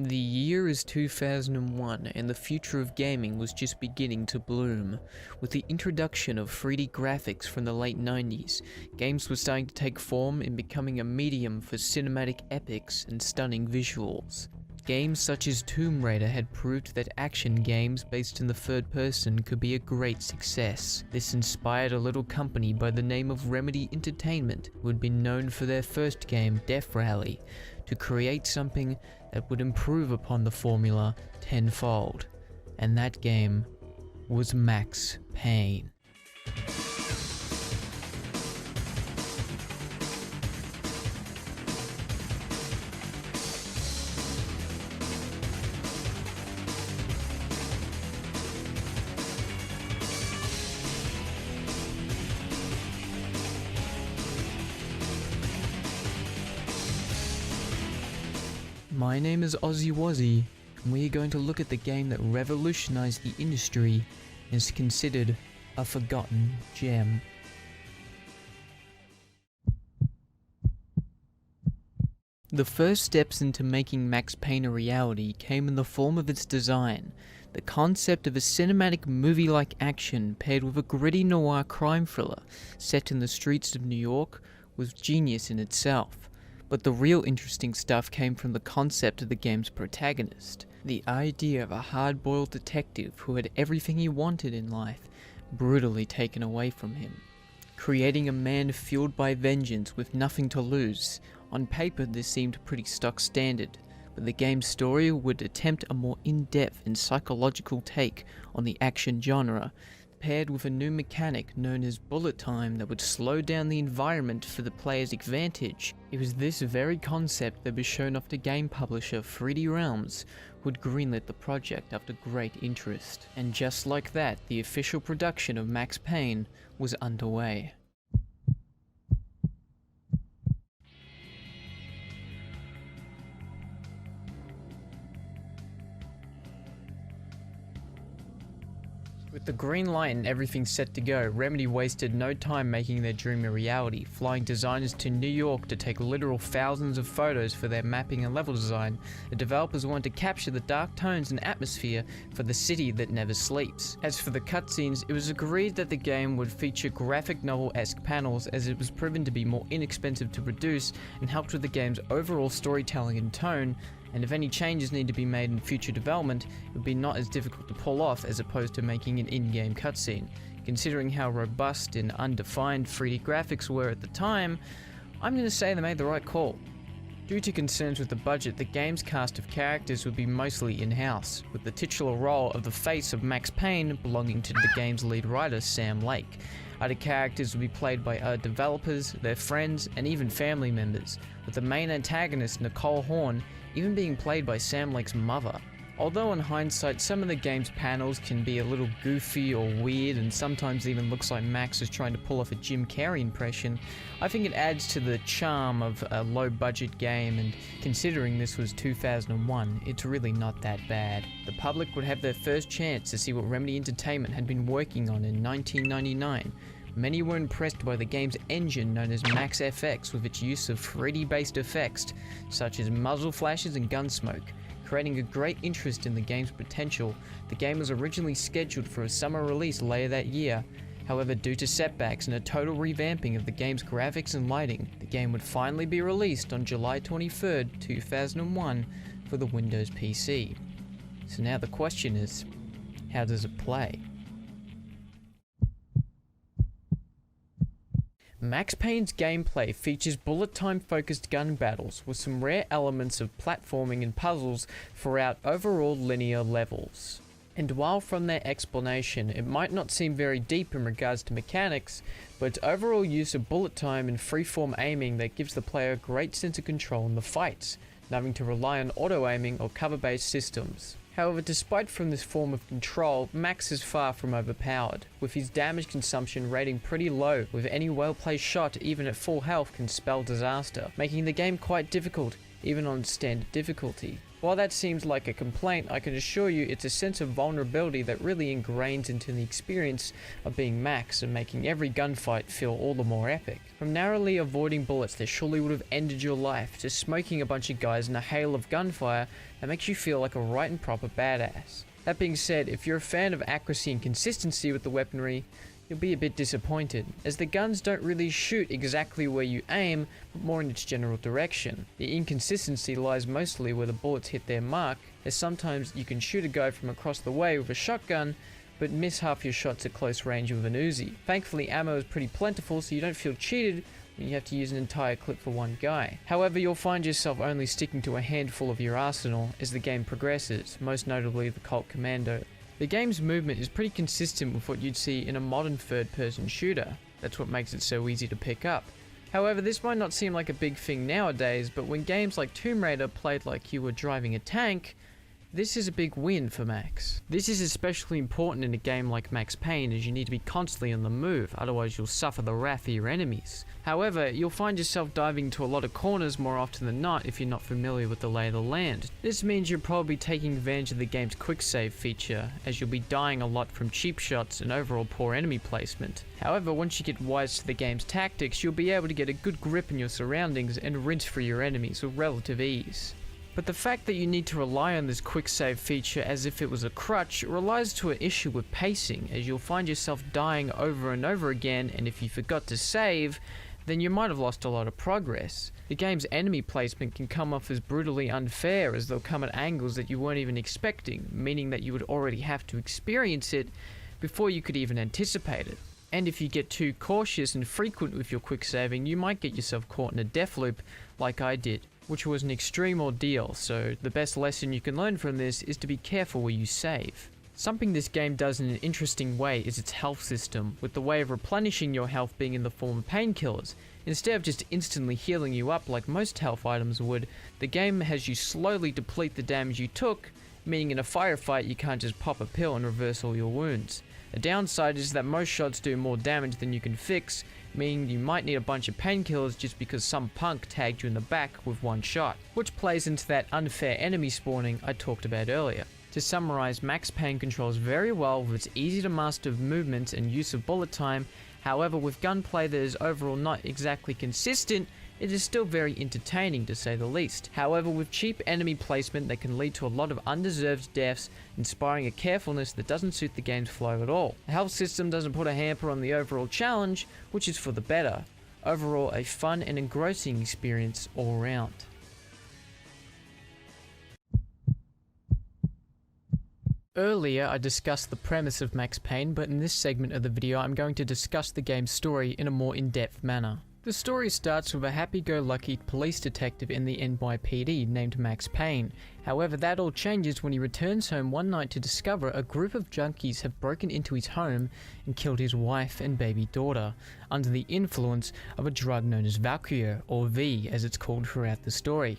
The year is 2001 and the future of gaming was just beginning to bloom. With the introduction of 3D graphics from the late 90s, games were starting to take form in becoming a medium for cinematic epics and stunning visuals. Games such as Tomb Raider had proved that action games based in the third person could be a great success. This inspired a little company by the name of Remedy Entertainment, who had been known for their first game, Death Rally, to create something that would improve upon the formula tenfold. And that game was Max Payne. My name is Ozzy Wazzy, and we are going to look at the game that revolutionized the industry and is considered a forgotten gem. The first steps into making Max Payne a reality came in the form of its design. The concept of a cinematic movie-like action paired with a gritty noir crime thriller set in the streets of New York was genius in itself. But the real interesting stuff came from the concept of the game's protagonist. The idea of a hard-boiled detective who had everything he wanted in life brutally taken away from him, creating a man fueled by vengeance with nothing to lose. On paper this seemed pretty stock standard, but the game's story would attempt a more in-depth and psychological take on the action genre, paired with a new mechanic known as bullet time that would slow down the environment for the player's advantage. It was this very concept that was shown off to game publisher 3D Realms, who had greenlit the project after great interest. And just like that, the official production of Max Payne was underway. With the green light and everything set to go, Remedy wasted no time making their dream a reality, flying designers to New York to take literal thousands of photos for their mapping and level design. The developers wanted to capture the dark tones and atmosphere for the city that never sleeps. As for the cutscenes, it was agreed that the game would feature graphic novel-esque panels, as it was proven to be more inexpensive to produce and helped with the game's overall storytelling and tone. And if any changes need to be made in future development, it would be not as difficult to pull off as opposed to making an in-game cutscene. Considering how robust and undefined 3D graphics were at the time, I'm going to say they made the right call. Due to concerns with the budget, the game's cast of characters would be mostly in-house, with the titular role of the face of Max Payne belonging to the game's lead writer, Sam Lake. Other characters would be played by other developers, their friends, and even family members, with the main antagonist, Nicole Horn, even being played by Sam Lake's mother. Although in hindsight, some of the game's panels can be a little goofy or weird and sometimes even looks like Max is trying to pull off a Jim Carrey impression, I think it adds to the charm of a low-budget game, and considering this was 2001, it's really not that bad. The public would have their first chance to see what Remedy Entertainment had been working on in 1999. Many were impressed by the game's engine known as Max FX, with its use of 3D-based effects such as muzzle flashes and gun smoke. Creating a great interest in the game's potential, the game was originally scheduled for a summer release later that year. However, due to setbacks and a total revamping of the game's graphics and lighting, the game would finally be released on July 23rd, 2001 for the Windows PC. So now the question is, how does it play? Max Payne's gameplay features bullet time focused gun battles with some rare elements of platforming and puzzles throughout overall linear levels. And while from their explanation it might not seem very deep in regards to mechanics, but its overall use of bullet time and freeform aiming that gives the player a great sense of control in the fights, not having to rely on auto aiming or cover based systems. However, despite from this form of control, Max is far from overpowered, with his damage consumption rating pretty low, with any well-placed shot even at full health can spell disaster, making the game quite difficult even on standard difficulty. While that seems like a complaint, I can assure you it's a sense of vulnerability that really ingrains into the experience of being Max and making every gunfight feel all the more epic. From narrowly avoiding bullets that surely would have ended your life, to smoking a bunch of guys in a hail of gunfire that makes you feel like a right and proper badass. That being said, if you're a fan of accuracy and consistency with the weaponry, you'll be a bit disappointed, as the guns don't really shoot exactly where you aim, but more in its general direction. The inconsistency lies mostly where the bullets hit their mark, as sometimes you can shoot a guy from across the way with a shotgun, but miss half your shots at close range with an Uzi. Thankfully, ammo is pretty plentiful, so you don't feel cheated when you have to use an entire clip for one guy. However, you'll find yourself only sticking to a handful of your arsenal as the game progresses, most notably the Colt Commando. The game's movement is pretty consistent with what you'd see in a modern third-person shooter. That's what makes it so easy to pick up. However, this might not seem like a big thing nowadays, but when games like Tomb Raider played like you were driving a tank, this is a big win for Max. This is especially important in a game like Max Payne, as you need to be constantly on the move, otherwise you'll suffer the wrath of your enemies. However, you'll find yourself diving into a lot of corners more often than not if you're not familiar with the lay of the land. This means you're probably taking advantage of the game's quick save feature, as you'll be dying a lot from cheap shots and overall poor enemy placement. However, once you get wise to the game's tactics, you'll be able to get a good grip on your surroundings and rinse through your enemies with relative ease. But the fact that you need to rely on this quick save feature as if it was a crutch relies to an issue with pacing, as you'll find yourself dying over and over again, and if you forgot to save, then you might have lost a lot of progress. The game's enemy placement can come off as brutally unfair, as they'll come at angles that you weren't even expecting, meaning that you would already have to experience it before you could even anticipate it. And if you get too cautious and frequent with your quick saving, you might get yourself caught in a death loop like I did, which was an extreme ordeal, so the best lesson you can learn from this is to be careful where you save. Something this game does in an interesting way is its health system, with the way of replenishing your health being in the form of painkillers. Instead of just instantly healing you up like most health items would, the game has you slowly deplete the damage you took, meaning in a firefight you can't just pop a pill and reverse all your wounds. The downside is that most shots do more damage than you can fix, meaning you might need a bunch of painkillers just because some punk tagged you in the back with one shot, which plays into that unfair enemy spawning I talked about earlier. To summarize, Max Payne controls very well with its easy to master movements and use of bullet time. However, with gunplay that is overall not exactly consistent, it is still very entertaining to say the least. However, with cheap enemy placement that can lead to a lot of undeserved deaths, inspiring a carefulness that doesn't suit the game's flow at all. The health system doesn't put a hamper on the overall challenge, which is for the better. Overall, a fun and engrossing experience all round. Earlier, I discussed the premise of Max Payne, but in this segment of the video, I'm going to discuss the game's story in a more in-depth manner. The story starts with a happy-go-lucky police detective in the NYPD named Max Payne. However, that all changes when he returns home one night to discover a group of junkies have broken into his home and killed his wife and baby daughter, under the influence of a drug known as Valkyrie, or V as it's called throughout the story.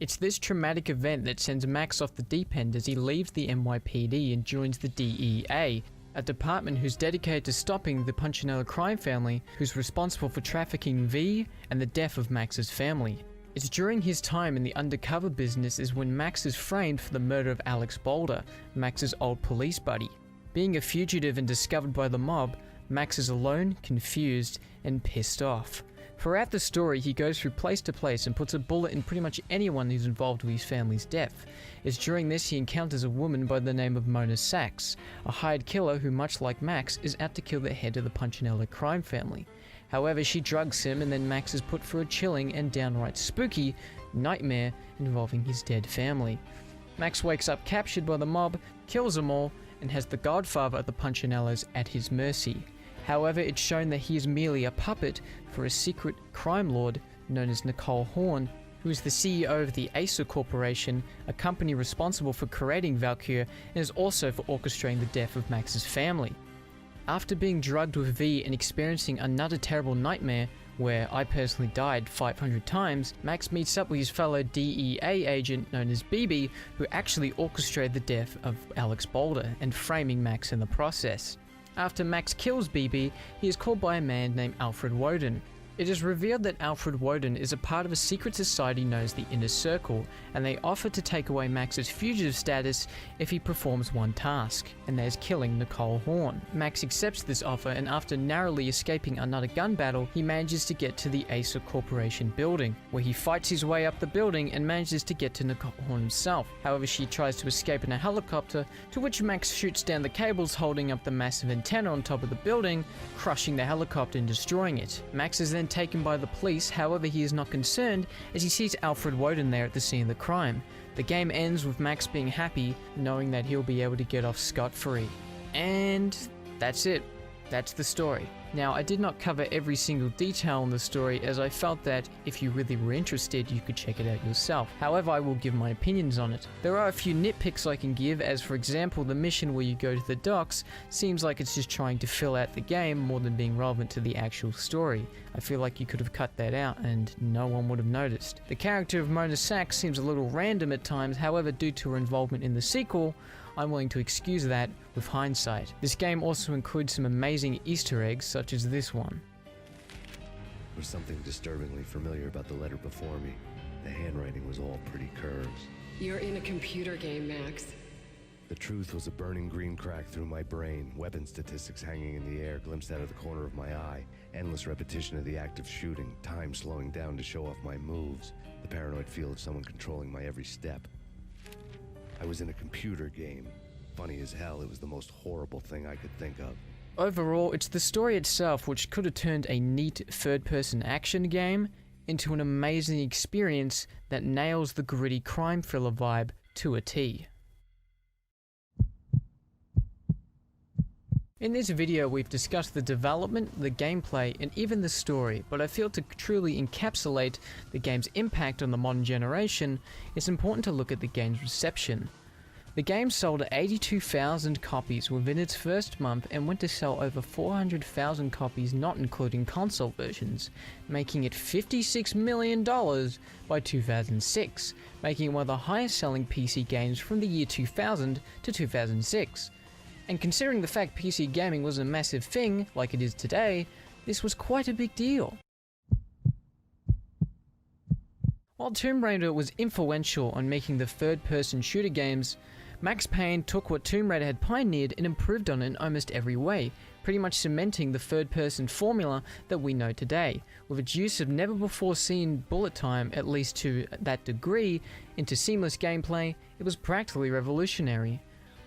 It's this traumatic event that sends Max off the deep end as he leaves the NYPD and joins the DEA, a department who's dedicated to stopping the Punchinello crime family, who's responsible for trafficking V and the death of Max's family. It's during his time in the undercover business is when Max is framed for the murder of Alex Boulder, Max's old police buddy. Being a fugitive and discovered by the mob, Max is alone, confused, and pissed off. Throughout the story, he goes through place to place and puts a bullet in pretty much anyone who's involved with his family's death. It's during this he encounters a woman by the name of Mona Sachs, a hired killer who, much like Max, is out to kill the head of the Punchinello crime family. However, she drugs him, and then Max is put through a chilling and downright spooky nightmare involving his dead family. Max wakes up captured by the mob, kills them all, and has the godfather of the Punchinellos at his mercy. However, it's shown that he is merely a puppet for a secret crime lord known as Nicole Horn, who is the CEO of the Acer Corporation, a company responsible for creating Valkyrie and is also for orchestrating the death of Max's family. After being drugged with V and experiencing another terrible nightmare, where I personally died 500 times, Max meets up with his fellow DEA agent known as BB, who actually orchestrated the death of Alex Boulder and framing Max in the process. After Max kills BB, he is called by a man named Alfred Woden. It is revealed that Alfred Woden is a part of a secret society known as the Inner Circle, and they offer to take away Max's fugitive status if he performs one task, and that is killing Nicole Horn. Max accepts this offer, and after narrowly escaping another gun battle, he manages to get to the Acer Corporation building, where he fights his way up the building and manages to get to Nicole Horn himself. However, she tries to escape in a helicopter, to which Max shoots down the cables holding up the massive antenna on top of the building, crushing the helicopter and destroying it. Max is then taken by the police, however he is not concerned as he sees Alfred Woden there at the scene of the crime. The game ends with Max being happy, knowing that he'll be able to get off scot-free. And that's it. That's the story. Now, I did not cover every single detail in the story, as I felt that if you really were interested, you could check it out yourself. However, I will give my opinions on it. There are a few nitpicks I can give, as for example, the mission where you go to the docks seems like it's just trying to fill out the game more than being relevant to the actual story. I feel like you could have cut that out and no one would have noticed. The character of Mona Sachs seems a little random at times, however, due to her involvement in the sequel, I'm willing to excuse that with hindsight. This game also includes some amazing Easter eggs, such as this one. There's something disturbingly familiar about the letter before me. The handwriting was all pretty curves. You're in a computer game, Max. The truth was a burning green crack through my brain, weapon statistics hanging in the air glimpsed out of the corner of my eye, endless repetition of the act of shooting, time slowing down to show off my moves, the paranoid feel of someone controlling my every step. I was in a computer game. Funny as hell, it was the most horrible thing I could think of. Overall, it's the story itself which could have turned a neat third-person action game into an amazing experience that nails the gritty crime thriller vibe to a T. In this video, we've discussed the development, the gameplay, and even the story, but I feel to truly encapsulate the game's impact on the modern generation, it's important to look at the game's reception. The game sold 82,000 copies within its first month and went to sell over 400,000 copies not including console versions, making it $56 million by 2006, making it one of the highest selling PC games from the year 2000 to 2006. And considering the fact PC gaming was a massive thing, like it is today, this was quite a big deal. While Tomb Raider was influential on making the third-person shooter games, Max Payne took what Tomb Raider had pioneered and improved on it in almost every way, pretty much cementing the third-person formula that we know today, with its use of never-before-seen bullet time, at least to that degree, into seamless gameplay. It was practically revolutionary.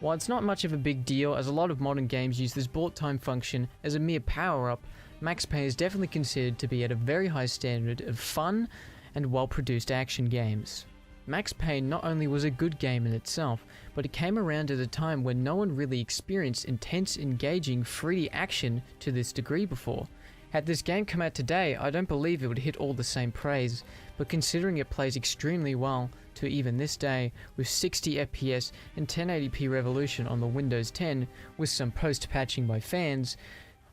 While it's not much of a big deal, as a lot of modern games use this bullet time function as a mere power-up, Max Payne is definitely considered to be at a very high standard of fun and well-produced action games. Max Payne not only was a good game in itself, but it came around at a time when no one really experienced intense, engaging 3D action to this degree before. Had this game come out today, I don't believe it would hit all the same praise, but considering it plays extremely well to even this day, with 60 FPS and 1080p resolution on the Windows 10 with some post-patching by fans,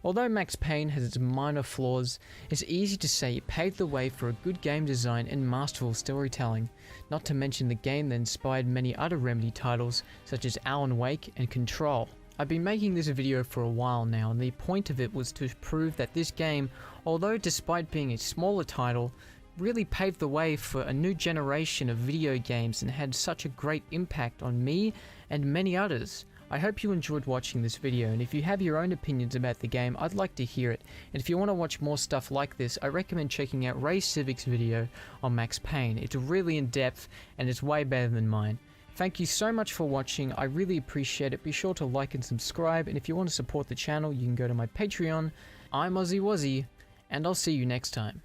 although Max Payne has its minor flaws, it's easy to say it paved the way for a good game design and masterful storytelling, not to mention the game that inspired many other Remedy titles such as Alan Wake and Control. I've been making this video for a while now, and the point of it was to prove that this game, although despite being a smaller title, really paved the way for a new generation of video games and had such a great impact on me and many others. I hope you enjoyed watching this video, and if you have your own opinions about the game, I'd like to hear it. And if you want to watch more stuff like this, I recommend checking out Ray Civic's video on Max Payne. It's really in-depth and it's way better than mine. Thank you so much for watching, I really appreciate it. Be sure to like and subscribe, and if you want to support the channel, you can go to my Patreon. I'm Ozzy Wozzy, and I'll see you next time.